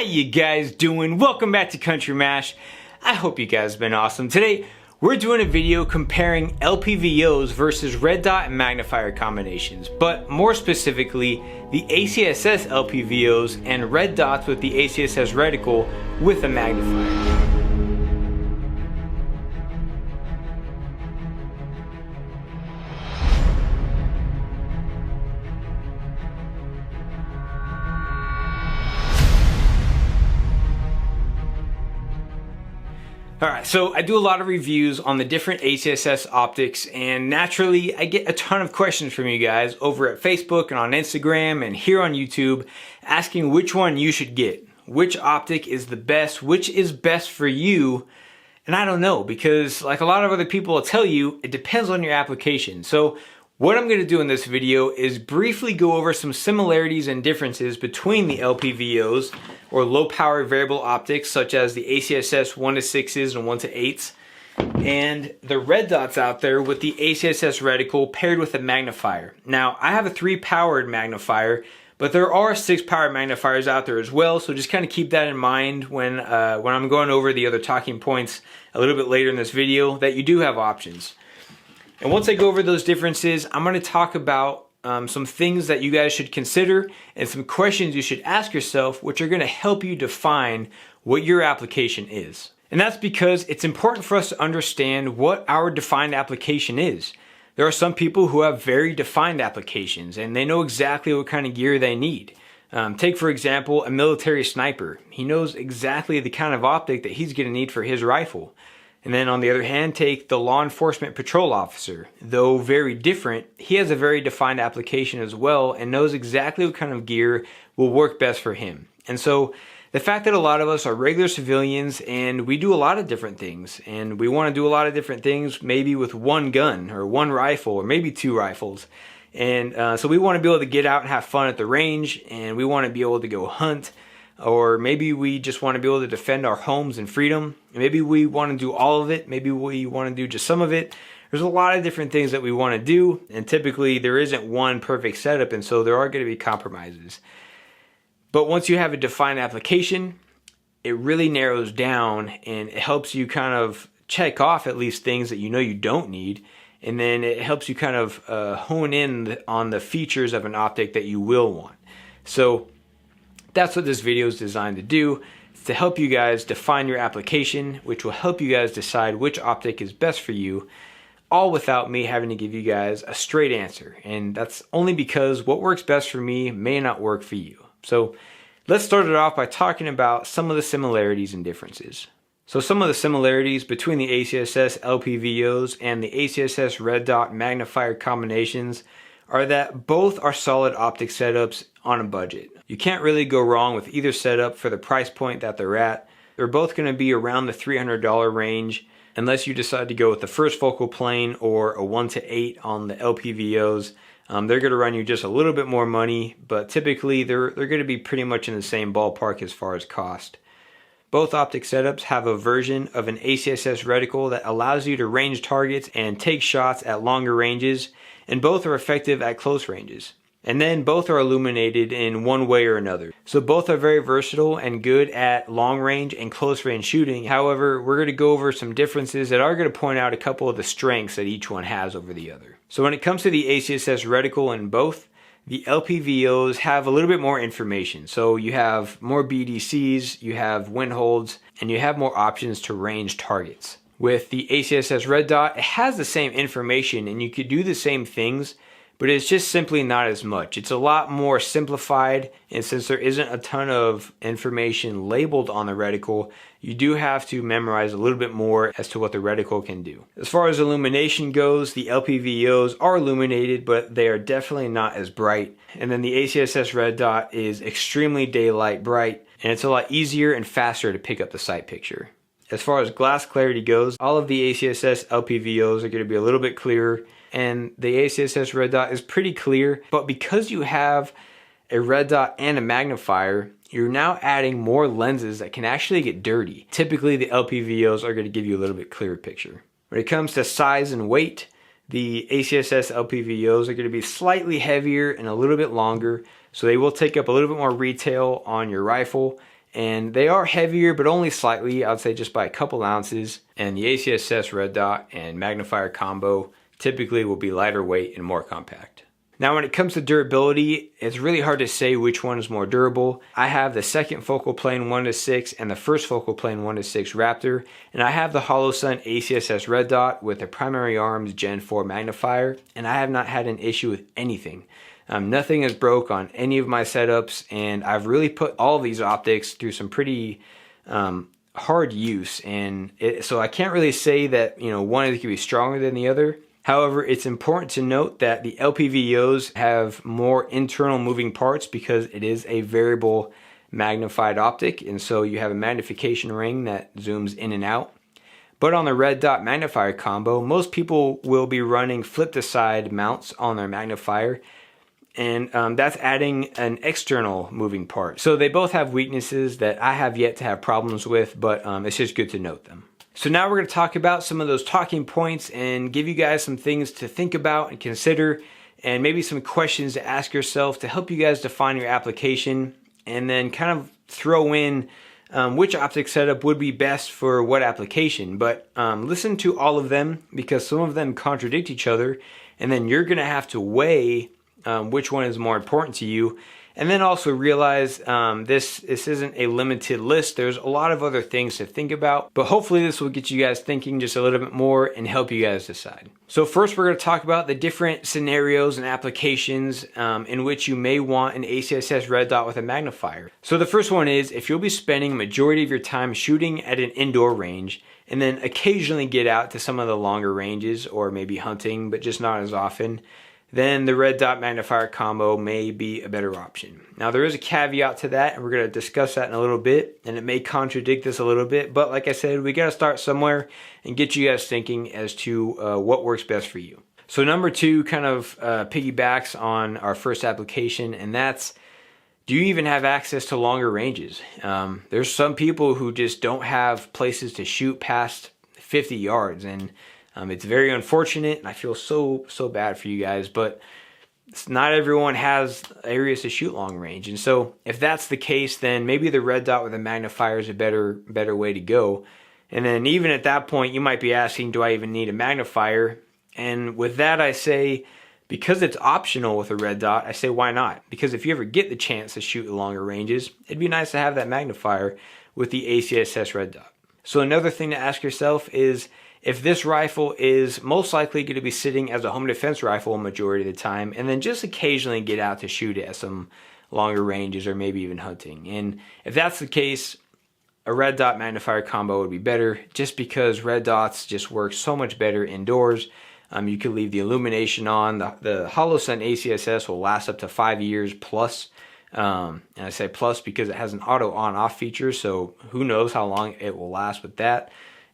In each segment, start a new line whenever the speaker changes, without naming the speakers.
you guys doing? Welcome back to Country Mash. I hope you guys have been awesome. Today we're doing a video comparing LPVOs versus red dot and magnifier combinations, but more specifically the ACSS LPVOs and red dots with the ACSS reticle with a magnifier. Alright, so I do a lot of reviews on the different ACSS optics, and naturally I get a ton of questions from you guys over at Facebook and on Instagram and here on YouTube asking which one you should get. Which optic is the best, which is best for you, and I don't know, because like a lot of other people will tell you, it depends on your application. So what I'm going to do in this video is briefly go over some similarities and differences between the LPVOs, or low power variable optics, such as the ACSS 1-6s and 1-8s, and the red dots out there with the ACSS reticle paired with a magnifier. Now, I have a 3-powered magnifier, but there are 6-powered magnifiers out there as well, so just kind of keep that in mind when I'm going over the other talking points a little bit later in this video, that you do have options. And once I go over those differences, I'm going to talk about some things that you guys should consider and some questions you should ask yourself, which are going to help you define what your application is. And that's because it's important for us to understand what our defined application is. There are some people who have very defined applications and they know exactly what kind of gear they need. Take for example a military sniper. He knows exactly the kind of optic that he's going to need for his rifle. And then on the other hand, take the law enforcement patrol officer. Though very different, he has a very defined application as well and knows exactly what kind of gear will work best for him. And so the fact that a lot of us are regular civilians and we do a lot of different things, and we want to do a lot of different things maybe with one gun or one rifle or maybe 2 rifles. And so we want to be able to get out and have fun at the range, and we want to be able to go hunt. Or maybe we just want to be able to defend our homes and freedom. Maybe we want to do all of it. Maybe we want to do just some of it. There's a lot of different things that we want to do, and typically there isn't one perfect setup, and so there are going to be compromises. But once you have a defined application, it really narrows down and it helps you kind of check off at least things that you know you don't need, and then it helps you kind of hone in on the features of an optic that you will want. So that's what this video is designed to do. It's to help you guys define your application, which will help you guys decide which optic is best for you, all without me having to give you guys a straight answer. And that's only because what works best for me may not work for you. So let's start it off by talking about some of the similarities and differences. So some of the similarities between the ACSS LPVOs and the ACSS red dot magnifier combinations are that both are solid optic setups on a budget. You can't really go wrong with either setup for the price point that they're at. They're both going to be around the $300 range, unless you decide to go with the first focal plane or a 1-8 on the LPVOs. They're going to run you just a little bit more money, but typically they're going to be pretty much in the same ballpark as far as cost. Both optic setups have a version of an ACSS reticle that allows you to range targets and take shots at longer ranges, and both are effective at close ranges. And then both are illuminated in one way or another. So both are very versatile and good at long range and close range shooting. However, we're going to go over some differences that are going to point out a couple of the strengths that each one has over the other. So when it comes to the ACSS reticle in both, the LPVOs have a little bit more information. So you have more BDCs, you have wind holds, and you have more options to range targets. With the ACSS red dot, it has the same information and you could do the same things, but it's just simply not as much. It's a lot more simplified, and since there isn't a ton of information labeled on the reticle, you do have to memorize a little bit more as to what the reticle can do. As far as illumination goes, the LPVOs are illuminated, but they are definitely not as bright. And then the ACSS red dot is extremely daylight bright, and it's a lot easier and faster to pick up the sight picture. As far as glass clarity goes, all of the ACSS LPVOs are going to be a little bit clearer, and the ACSS red dot is pretty clear, but because you have a red dot and a magnifier, you're now adding more lenses that can actually get dirty. Typically the LPVOs are going to give you a little bit clearer picture. When it comes to size and weight, the ACSS LPVOs are going to be slightly heavier and a little bit longer, so they will take up a little bit more retail on your rifle, and they are heavier, but only slightly. I would say just by a couple ounces. And the ACSS red dot and magnifier combo typically will be lighter weight and more compact. Now when it comes to durability, it's really hard to say which one is more durable. I have the second focal plane 1:6 and the first focal plane 1:6 Raptor, and I have the Holosun ACSS red dot with the primary arms Gen 4 magnifier, and I have not had an issue with anything. Nothing has broke on any of my setups, and I've really put all of these optics through some pretty hard use, and so I can't really say that one is going to be stronger than the other. However, it's important to note that the LPVOs have more internal moving parts because it is a variable magnified optic, and so you have a magnification ring that zooms in and out. But on the red dot magnifier combo, most people will be running flip to side mounts on their magnifier, and that's adding an external moving part. So they both have weaknesses that I have yet to have problems with, but it's just good to note them. So now we're going to talk about some of those talking points and give you guys some things to think about and consider, and maybe some questions to ask yourself to help you guys define your application, and then kind of throw in which optic setup would be best for what application. But listen to all of them because some of them contradict each other, and then you're going to have to weigh which one is more important to you. And then also realize this isn't a limited list. There's a lot of other things to think about, but hopefully this will get you guys thinking just a little bit more and help you guys decide. So first we're going to talk about the different scenarios and applications in which you may want an ACSS red dot with a magnifier. So the first one is if you'll be spending a majority of your time shooting at an indoor range and then occasionally get out to some of the longer ranges or maybe hunting, but just not as often, then the red dot magnifier combo may be a better option. Now there is a caveat to that, and we're going to discuss that in a little bit, and it may contradict this a little bit, but like I said, we got to start somewhere and get you guys thinking as to what works best for you. So number two kind of piggybacks on our first application, and that's, do you even have access to longer ranges? There's some people who just don't have places to shoot past 50 yards, and it's very unfortunate, and I feel so bad for you guys, but not everyone has areas to shoot long range. And so if that's the case, then maybe the red dot with a magnifier is a better way to go. And then even at that point, you might be asking, do I even need a magnifier? And with that, I say, because it's optional with a red dot, I say, why not? Because if you ever get the chance to shoot longer ranges, it'd be nice to have that magnifier with the ACSS red dot. So another thing to ask yourself is, if this rifle is most likely going to be sitting as a home defense rifle a majority of the time, and then just occasionally get out to shoot it at some longer ranges or maybe even hunting. And if that's the case, a red dot magnifier combo would be better, just because red dots just work so much better indoors. You could leave the illumination on. The Holosun ACSS will last up to 5 years plus. And I say plus because it has an auto on-off feature, so who knows how long it will last with that.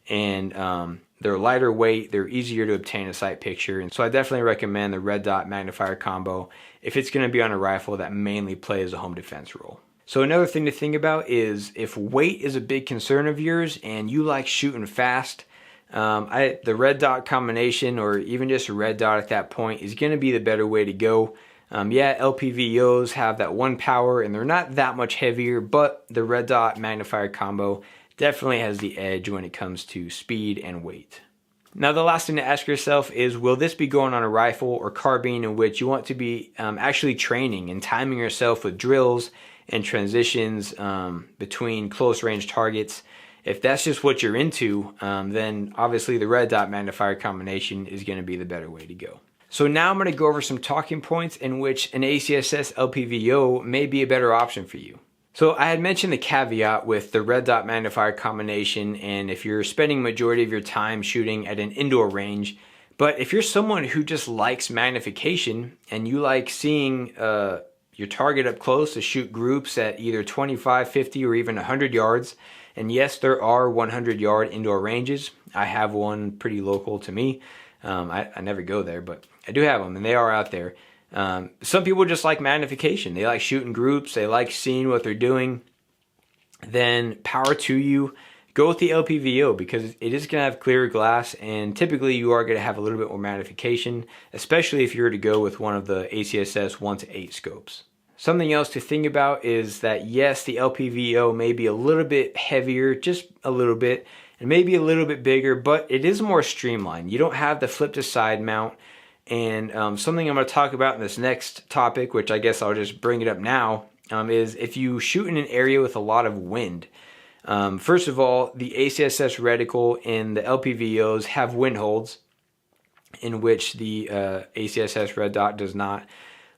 And they're lighter weight, they're easier to obtain a sight picture, and so I definitely recommend the red dot magnifier combo if it's going to be on a rifle that mainly plays a home defense role. So another thing to think about is if weight is a big concern of yours and you like shooting fast, the red dot combination, or even just a red dot at that point, is going to be the better way to go. Yeah, LPVOs have that one power and they're not that much heavier, but the red dot magnifier combo definitely has the edge when it comes to speed and weight. Now the last thing to ask yourself is, will this be going on a rifle or carbine in which you want to be actually training and timing yourself with drills and transitions between close range targets? If that's just what you're into, then obviously the red dot magnifier combination is going to be the better way to go. So now I'm going to go over some talking points in which an ACSS LPVO may be a better option for you. So I had mentioned the caveat with the red dot magnifier combination, and if you're spending majority of your time shooting at an indoor range, but if you're someone who just likes magnification and you like seeing your target up close to shoot groups at either 25, 50, or even 100 yards, and yes, there are 100-yard indoor ranges. I have one pretty local to me. I never go there, but I do have them, and they are out there. Some people just like magnification. They like shooting groups. They like seeing what they're doing. Then power to you. Go with the LPVO because it is going to have clearer glass, and typically you are going to have a little bit more magnification, especially if you were to go with one of the ACSS 1:8 scopes. Something else to think about is that yes, the LPVO may be a little bit heavier, just a little bit, and maybe a little bit bigger, but it is more streamlined. You don't have the flip to side mount. And something I'm going to talk about in this next topic, which I guess I'll just bring it up now, is if you shoot in an area with a lot of wind. First of all, the ACSS reticle and the LPVOs have wind holds, in which the ACSS red dot does not.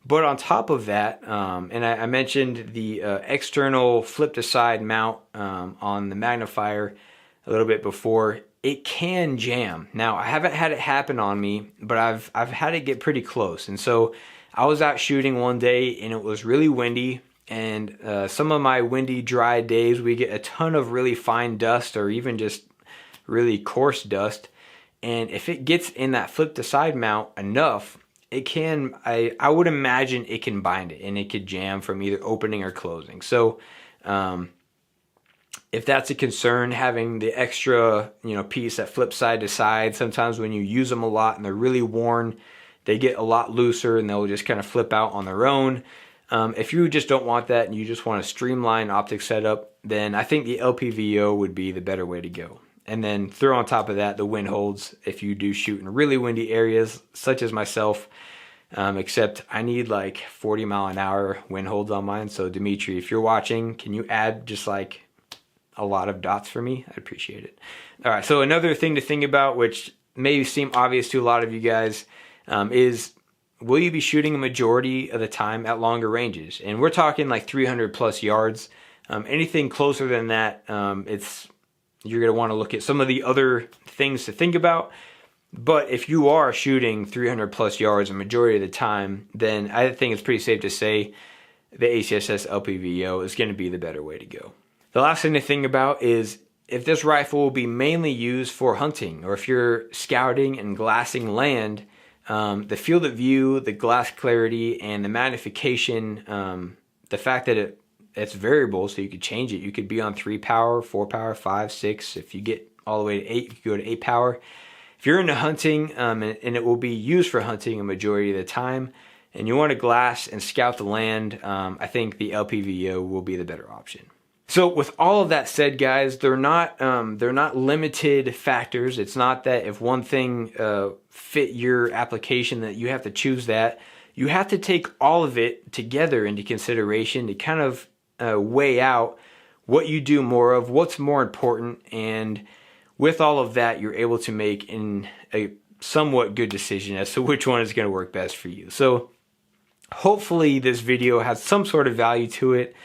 But on top of that, and I mentioned the external flip to side mount on the magnifier a little bit before, it can jam. Now, I haven't had it happen on me, but I've had it get pretty close. And so I was out shooting one day and it was really windy, and some of my windy, dry days, we get a ton of really fine dust or even just really coarse dust. And if it gets in that flip to side mount enough, it can, I would imagine it can bind it and it could jam from either opening or closing. So, if that's a concern, having the extra, piece that flips side to side, sometimes when you use them a lot and they're really worn, they get a lot looser and they'll just kind of flip out on their own. If you just don't want that and you just want a streamlined optic setup, then I think the LPVO would be the better way to go. And then throw on top of that the wind holds if you do shoot in really windy areas, such as myself. Except I need like 40-mile-an-hour wind holds on mine. So Dimitri, if you're watching, can you add just like a lot of dots for me? I'd appreciate it. All right, so another thing to think about, which may seem obvious to a lot of you guys, is will you be shooting a majority of the time at longer ranges? And we're talking like 300 plus yards. Anything closer than that, you're going to want to look at some of the other things to think about. But if you are shooting 300 plus yards a majority of the time, then I think it's pretty safe to say the ACSS LPVO is going to be the better way to go. The last thing to think about is if this rifle will be mainly used for hunting, or if you're scouting and glassing land, the field of view, the glass clarity, and the magnification, the fact that it's variable, so you could change it. You could be on 3 power, 4 power, 5, 6. If you get all the way to 8, you could go to 8 power. If you're into hunting, and it will be used for hunting a majority of the time, and you want to glass and scout the land, I think the LPVO will be the better option. So with all of that said, guys, they're not limited factors. It's not that if one thing fit your application that you have to choose that. You have to take all of it together into consideration to kind of weigh out what you do more of, what's more important, and with all of that, you're able to make a somewhat good decision as to which one is going to work best for you. So hopefully this video has some sort of value to it.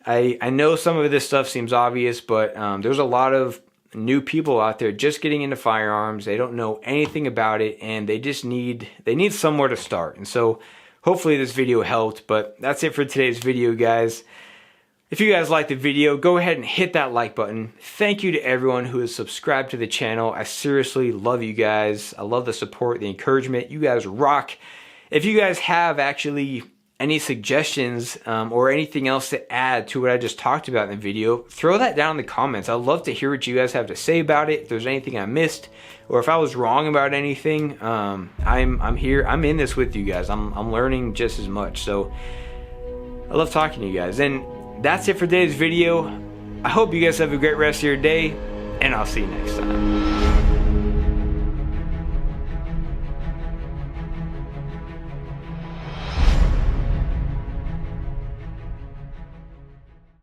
I know some of this stuff seems obvious, but there's a lot of new people out there just getting into firearms. They don't know anything about it, and they need somewhere to start. And so hopefully this video helped, but that's it for today's video, guys. If you guys liked the video, go ahead and hit that like button. Thank you to everyone who has subscribed to the channel. I seriously love you guys. I love the support, the encouragement. You guys rock. If you guys have actually any suggestions or anything else to add to what I just talked about in the video, throw that down in the comments. I'd love to hear what you guys have to say about it. If there's anything I missed, or if I was wrong about anything, I'm here. I'm in this with you guys. I'm learning just as much. So I love talking to you guys. And that's it for today's video. I hope you guys have a great rest of your day, and I'll see you next time.